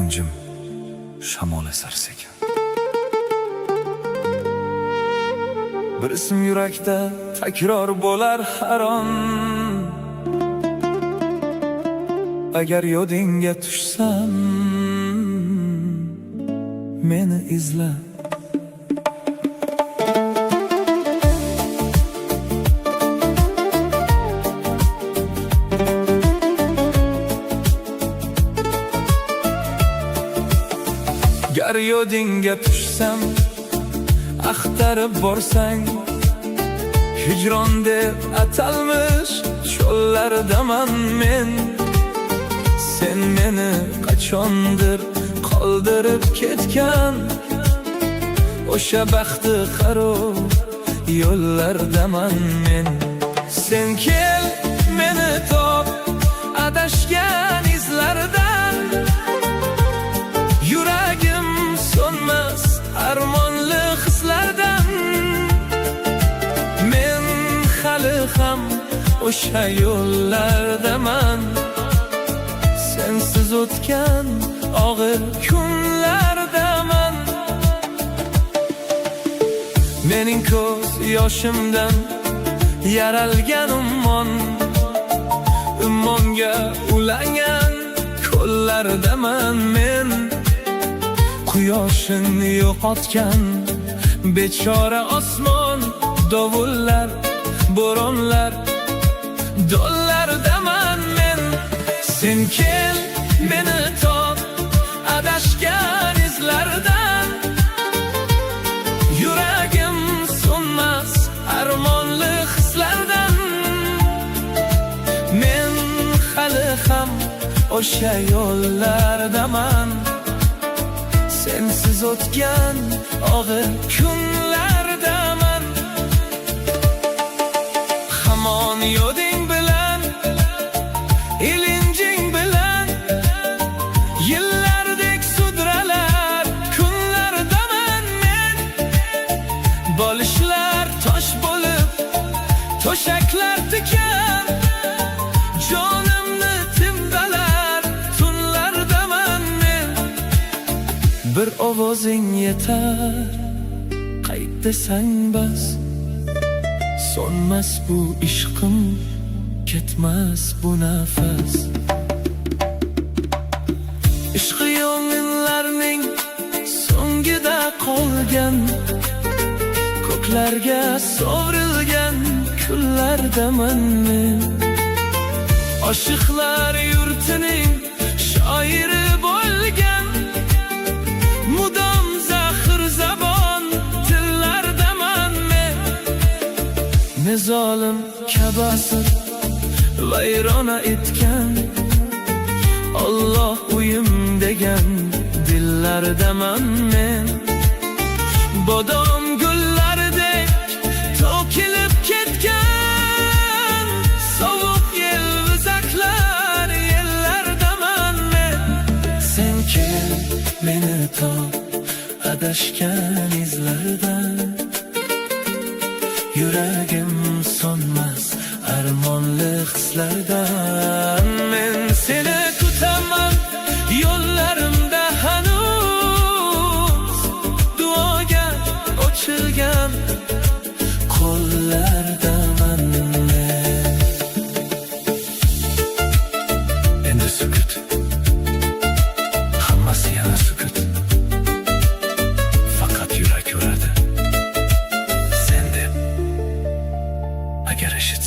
kunjim shamol esar sekin. Bir ism yurakda takror bo'lar har on. Agar yodingga tushsam, meni izla. Gar yodingga tushsam, axtarib borsang, hijron deb atalmish cho'llardaman men. Sen meni qachondir qoldirib ketgan, o'sha baxti xarob yo'llardaman men. Sen kel, meni top, adashgan izlardan. Yuragim so'nmas armonli hislardan. Men hali ham o'sha yo'llardaman. Sensiz o'tgan og'ir kunlardaman. Mening ko'z yoshimdan yaralgan ummonga ulangan ko'llardaman men. Quyoshini yo'qotgan bechora osmon, dovullar, bo'ronlar, do'llardaman men. Sen kel, meni top, adashgan izlardan. Yuragim so'nmas armonli hislardan. Men hali ham o'sha yo'llardaman. Sensiz o'tgan og'ir kunlardaman. Hamon yoding bilan, ilinjing bilan, yillardek sudralar kunlardaman men. Bolishlar tosh bo'lib, to'shaklar tikan, jonimni timdalar tunlardaman men. Bir ovozing yetar, qayt desang bas. So'nmas bu ishqim, ketmas bu nafas. Ishqi yong'inlarning so'ngida qolgan, ko'klarga sovrilgan kunlardaman men. Oshiqlar yurtining shoiri bo'lgan, mudom zaxir zabon tillardaman men. Ne zolim kabasir vayrona etgan, Alloh uyim degan dillardaman men. Bodom gullardek to'kilib ketgan, sovuq yelvizaklar yellardaman men. Sen kel, meni top, adashgan izlardan. Yuragim so'nmas armonli hislardan. Men seni kutaman yo'llarimda hanuz, duoga ochilgan qo'llardaman men. Endi sukut, hammasi yana sukut. Faqat yurak uradi sen deb. Agar eshitsa